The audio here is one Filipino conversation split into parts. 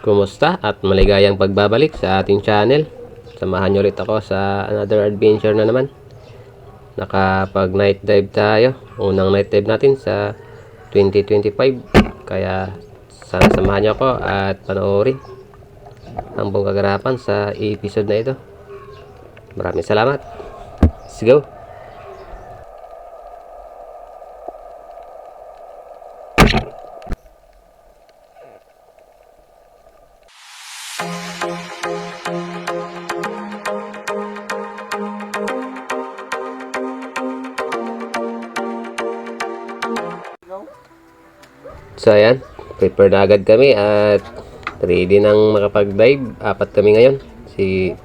Kumusta at maligayang pagbabalik sa ating channel. Samahan nyo ulit ako sa another adventure na naman. Nakapag night dive tayo. Unang night dive natin sa 2025. Kaya sana samahan nyo ako at panoorin ang buong kaganapan sa episode na ito. Maraming salamat. Let's go! So ayan, prepare na agad kami at ready nang makapag-dive. Apat kami ngayon. Si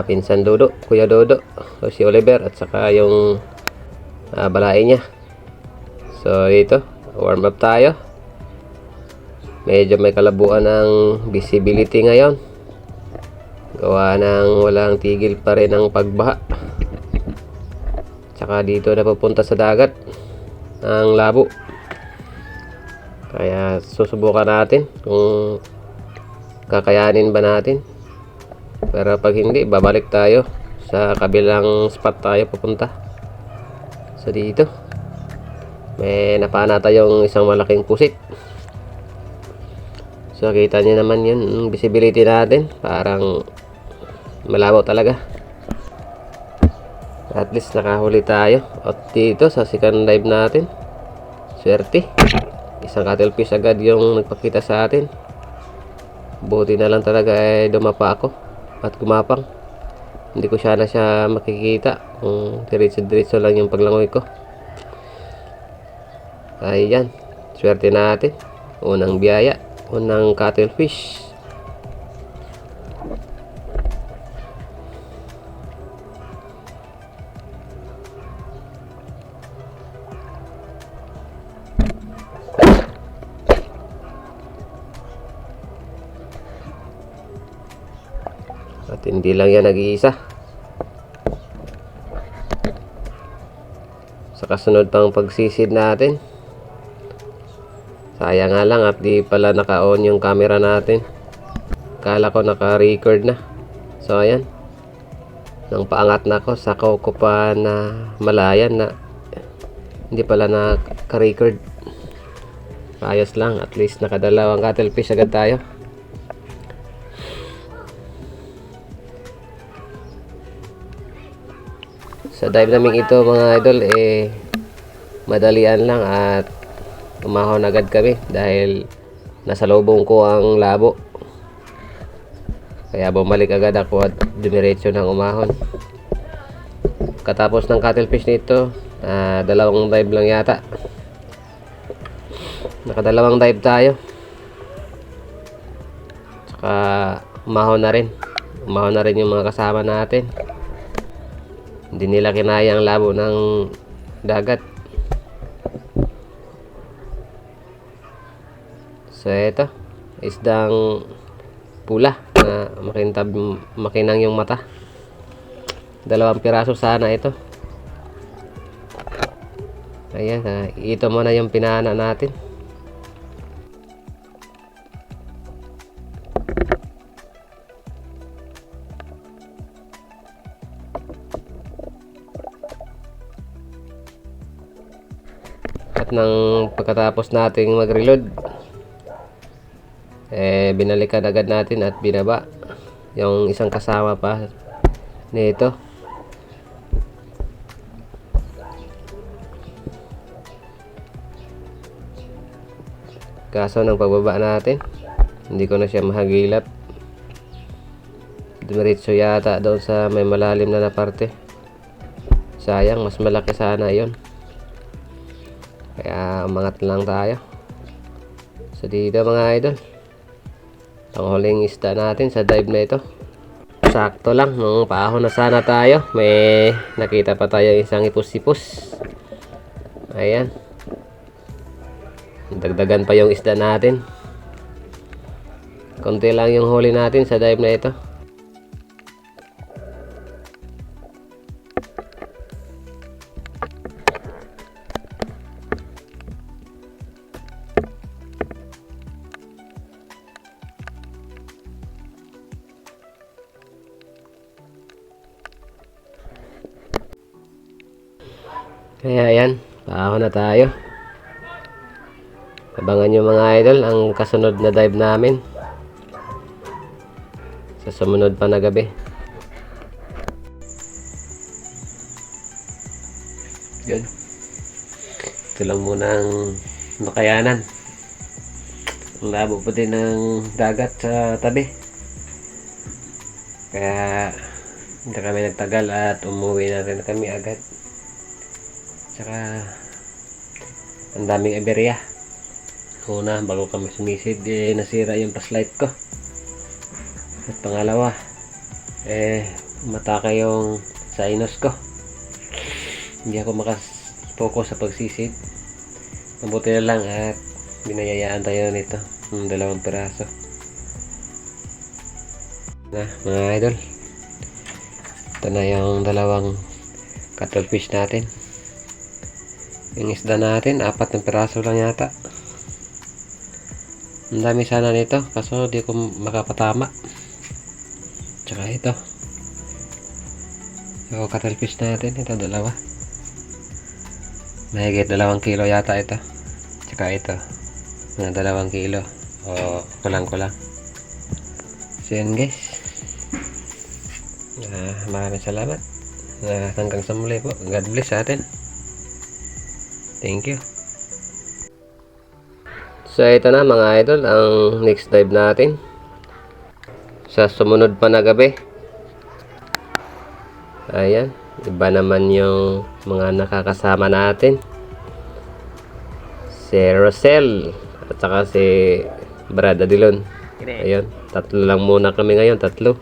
Pinsan Dodo, Kuya Dodo, si Oliver at saka yung balae niya. So ito, warm up tayo. Medyo may kalabuan ng visibility ngayon. Gawa ng walang tigil pa rin ang pagbaha. Tsaka dito na pupunta sa dagat ang labo. Kaya susubukan natin kung kakayanin ba natin. Pero pag hindi, babalik tayo sa kabilang spot tayo pupunta. So dito may napana tayong isang malaking pusit. So kita niyo naman yun, visibility natin parang malabo talaga. At least nakahuli tayo. At dito sa second dive natin, swerte, isang cuttlefish agad yung nagpakita sa atin. Buti na lang talaga dumapa ako at gumapang. Hindi ko siya makikita kung diretso lang yung paglangoy ko. Ayan, swerte natin. Unang biyaya, unang cuttlefish. At hindi lang yan nag-iisa. Sa kasunod pang pagsisid natin, sayang nga lang at di pala naka-on yung camera natin. Kala ko naka-record na. So ayan, nang paangat na ako, saka ko pa na malayan na hindi pala naka-record. Ayos lang, at least nakadalawang cuttlefish agad tayo. Sa dive namin ito mga idol, madalian lang at umahon agad kami dahil nasa lubong ko ang labo. Kaya bumalik agad ako at dumiretso ng umahon. Katapos ng cuttlefish nito, dalawang dive lang yata. Nakadalawang dive tayo. Saka umahon na rin. Umahon na rin yung mga kasama natin. Hindi nila kinaya ang labo ng dagat. So ito, isdang pula na makinang yung mata. 2 piraso sana ito. Ayan, ito muna yung pinana natin. At nang pagkatapos nating mag-reload, binalikan agad natin at binaba yung isang kasama pa nito. Kaso nang pagbaba natin, hindi ko na siya mahagilap. Dumiretso yata doon sa may malalim na parte. Sayang, mas malaki sana yon. Kaya umangat lang tayo. So dito mga idol, ang huling isda natin sa dive na ito. Sakto lang, nung paahon na sana tayo, may nakita pa tayo isang ipus-ipus. Ayan, dagdagan pa yung isda natin. Konti lang yung huli natin sa dive na ito. Kaya yan, paahon na tayo. Abangan nyo mga idol ang kasunod na dive namin sa sumunod pa na gabi. Yun. Ito lang muna ang makayanan. Ang labo pa din ng dagat sa tabi. Kaya hindi kami nagtagal at umuwi na rin kami agad. Tsaka ang daming aberya. Una, bago kami sumisid, nasira yung flashlight ko. At pangalawa, mataka yung sinus ko. Hindi ako makas-focus sa pagsisid. Mabuti na lang at binayayaan tayo nito ng 2 piraso. Na mga idol, ito na yung 2 cuttlefish natin. Yung isda natin, 4 na piraso lang yata. Ang dami sana nito, kaso di ko makapatama. Tsaka ito, yung cuttlefish natin, ito 2. Mahigit 2 kilo yata ito. Tsaka ito, mga 2 kilo o kulang-kulang. So yan guys, maraming salamat. Hanggang sa muli po. God bless sa atin. Thank you. So ito na mga idol, ang next dive natin sa sumunod pa na gabi. Ayan, iba naman yung mga nakakasama natin. Si Rosel at saka si Brad Adilon. Ayun, 3 lang muna kami ngayon, 3.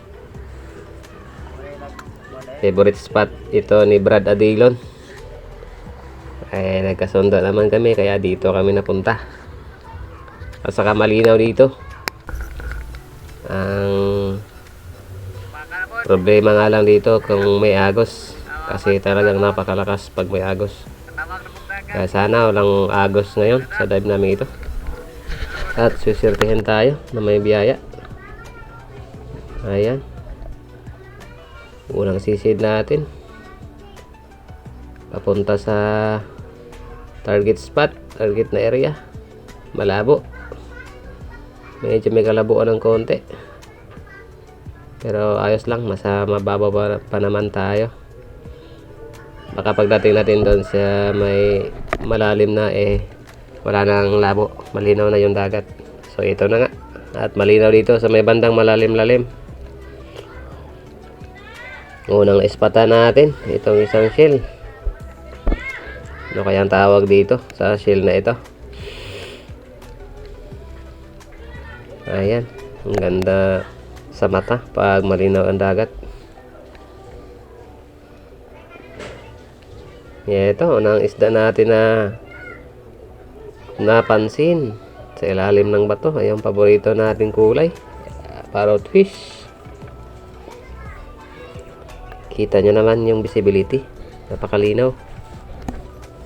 Favorite spot ito ni Brad Adilon. Ay nagkasundo naman kami kaya dito kami napunta. At saka malinaw dito. Ang problema nga lang dito kung may agos, kasi talagang napakalakas pag may agos. Kaya sana walang agos ngayon sa dive namin ito. At susirtihin tayo na may biyaya. Ayan, unang sisid natin papunta sa target spot, target na area. Malabo, medyo may kalabuan ng konti, pero ayos lang, mababa pa naman tayo. Baka pagdating natin doon sa may malalim na, wala nang labo, malinaw na yung dagat. So ito na nga, at malinaw dito sa may bandang malalim-lalim. Unang ispatan natin itong isang shell. Ano kayang tawag dito sa shell na ito? Ayan, ang ganda sa mata pag malinaw ang dagat. Ito, unang isda natin na napansin sa ilalim ng bato. Ayun, paborito nating kulay, parrotfish. Kita nyo naman yung visibility, napakalinaw.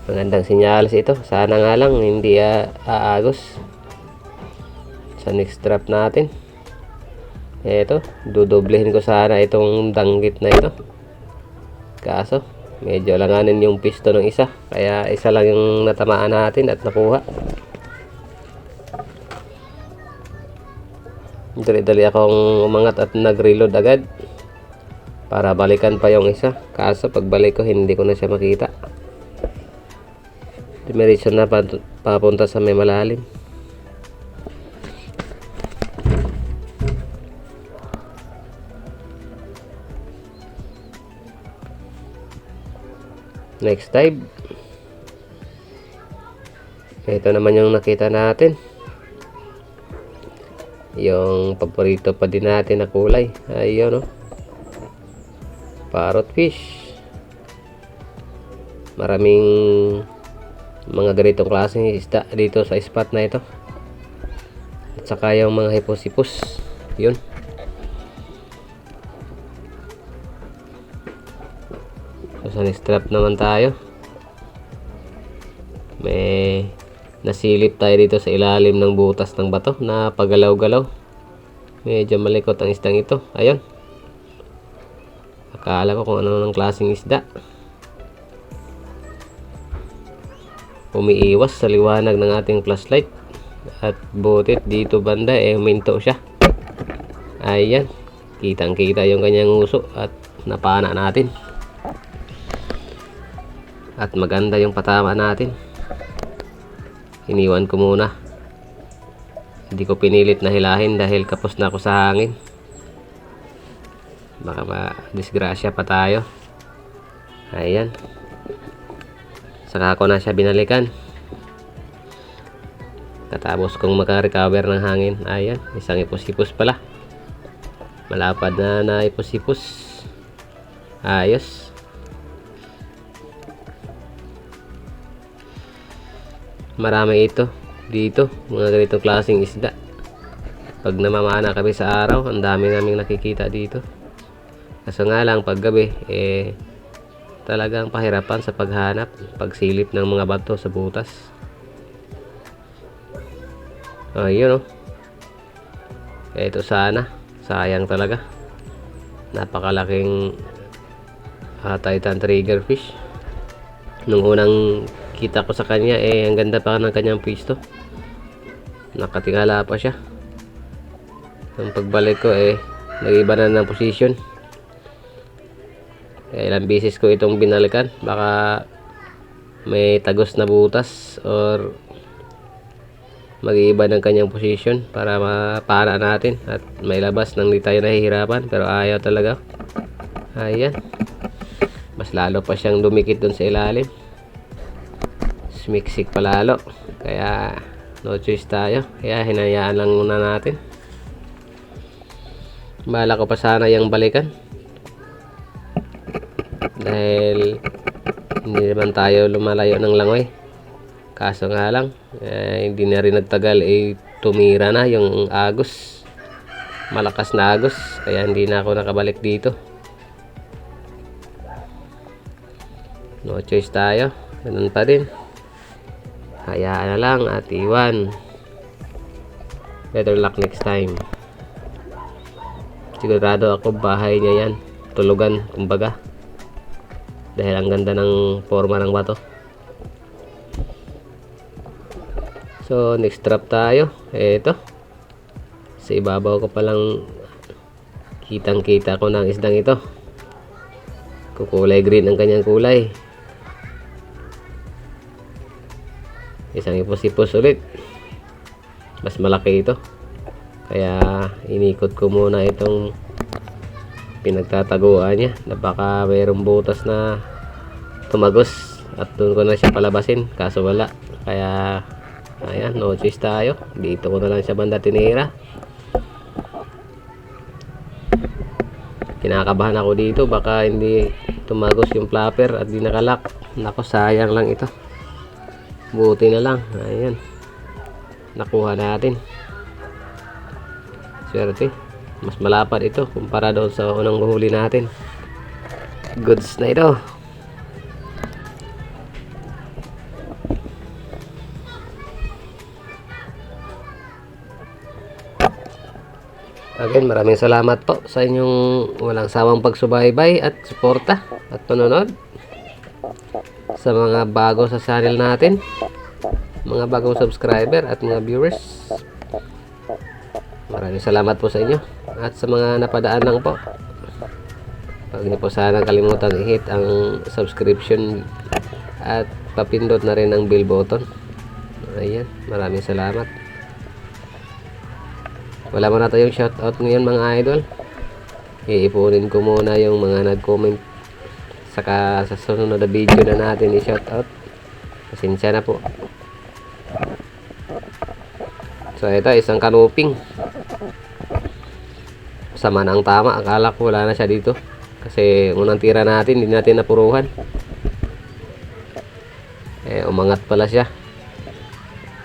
Magandang sinyalis ito. Sana nga lang hindi aagos sa next trap natin. Ito, dudoblehin ko sana itong danggit na ito, kaso medyo alanganin yung pisto ng isa, kaya isa lang yung natamaan natin at nakuha. Dali-dali akong umangat at nag-reload agad para balikan pa yung isa, kaso pagbalik ko hindi ko na siya makita. Diretso na papunta sa may malalim. Next dive, ito naman yung nakita natin, yung paborito pa din natin na kulay. Ayun, parrotfish. Maraming mga ganitong klaseng isda dito sa spot na ito, at saka yung mga hipos-hipos. Yun, sa next trap naman tayo. May nasilip tayo dito sa ilalim ng butas ng bato na pagalaw-galaw. Medyo malikot ang isdang ito. Ayun, akala ko kung ano ng klaseng isda. umiiwas sa liwanag ng ating flashlight. At butit dito banda huminto siya. Ayan, kitang kita yung kanyang uso at napana natin. At maganda yung patama natin. Iniwan ko muna, hindi ko pinilit na hilahin dahil kapos na ako sa hangin. Baka ma-disgrasya pa tayo. Ayan, saka ko na siya binalikan katapos kong maka-recover ng hangin. Ayan, isang ipos-ipos pala, malapad na ipos-ipos. Ayos. Marami ito dito, mga ganitong klaseng isda. Pag namamana kami sa araw, ang dami naming nakikita dito. Kaso nga lang pag gabi talagang pahirapan sa paghanap, pagsilip ng mga bato sa butas. Ayun oh. Ito sana, sayang talaga. Napakalaking Titan triggerfish. Nung unang kita ko sa kanya ang ganda pa ng kanyang pwisto, nakatingala pa siya. Nung pagbalik ko nag-iba na ng position. Ilang beses ko itong binalikan, baka may tagos na butas or mag-iiba ng kanyang position para mapana natin at may labas nang di tayo nahihirapan, pero ayaw talaga. Ayan, mas lalo pa siyang dumikit dun sa ilalim, sumiksik palalo, kaya no choice tayo, kaya hinayaan lang muna natin. Bala ko pa sana yung balikan dahil hindi naman tayo lumalayo ng langoy. Kaso nga lang hindi na rin nagtagal tumira na yung agos, malakas na agos, kaya hindi na ako nakabalik dito. No choice tayo, ganun pa din, hayaan na lang at iwan. Better luck next time. Sigurado ako bahay niya yan, tulugan kumbaga, dahil ang ganda ng forma ng bato. So next trap tayo, eto sa ibabaw ko palang kitang kita ko ng isdang ito. Kukulay green ang kanyang kulay. Isang ipos-ipos ulit, mas malaki ito, kaya inikot ko muna itong pinagtataguan niya na baka mayroong butas na tumagos at doon ko na siya palabasin, kaso wala. Kaya ayan, no choice tayo, dito ko na lang siya banda tinira. Kinakabahan ako dito, baka hindi tumagos yung flapper at di nakalak. Nako, sayang lang ito, buti na lang. Ayan, nakuha natin. Swerte, mas malapad ito kumpara doon sa unang huli natin. Goods na ito. Again, maraming salamat po sa inyong walang sawang pagsubaybay at suporta at panonood. Sa mga bago sa channel natin, mga bagong subscriber at mga viewers, maraming salamat po sa inyo. At sa mga napadaan lang po, huwag niyo po sana kalimutan i-hit ang subscription at papindot na rin ang bell button. Ayan, maraming salamat. Wala mo na tayong shoutout ngayon mga idol. Iipunin ko muna yung mga nag-comment, saka sa sunod na video na natin i-shoutout. Pasensya na po. So ito, isang kanuping. Sama na ang tama. Akala ko wala na siya dito, kasi unang tira natin hindi natin napuruhan. Umangat pala siya.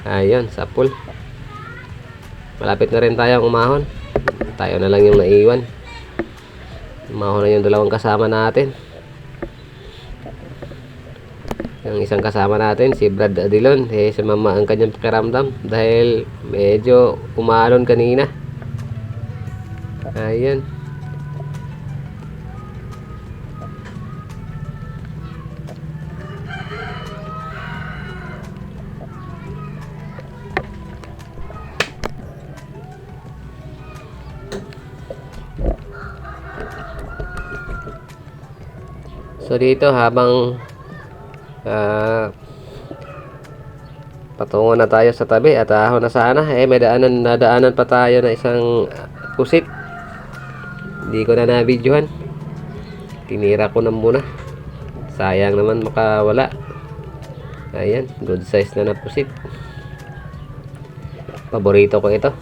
Ayun, sapul. Malapit na rin tayong umahon. Tayo na lang yung naiwan. Umahon na yung dalawang kasama natin. Yung isang kasama natin, si Brad Adilon, sumama ang kanyang pakiramdam dahil medyo umalon kanina. Ayan. So dito habang patungo na tayo sa tabi at ahon na sana, may nadaanan pa tayo na isang pusit. Hindi ko na na-videohan. Tinira ko na muna. Sayang naman makawala. Ayan, good size na pusit. Paborito ko ito.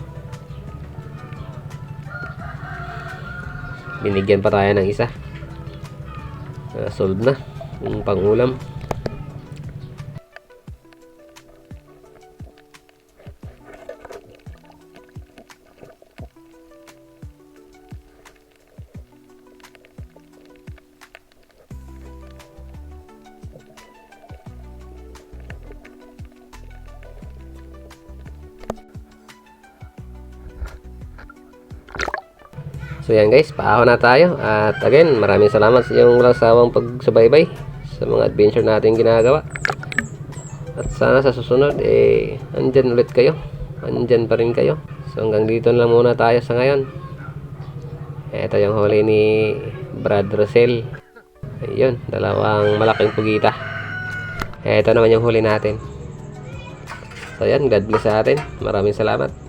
Binigyan pa tayo ng isa. Solve na yung pangulam. So yan guys, paahon na tayo. At again, maraming salamat sa iyong walang sawang pagsubaybay sa mga adventure natin ginagawa. At sana sa susunod, andyan ulit kayo. Andyan pa rin kayo. So hanggang dito na lang muna tayo sa ngayon. Ito yung huli ni Brad Rosel. Ayun, dalawang malaking pugita. Ito naman yung huli natin. So yan, God bless sa atin. Maraming salamat.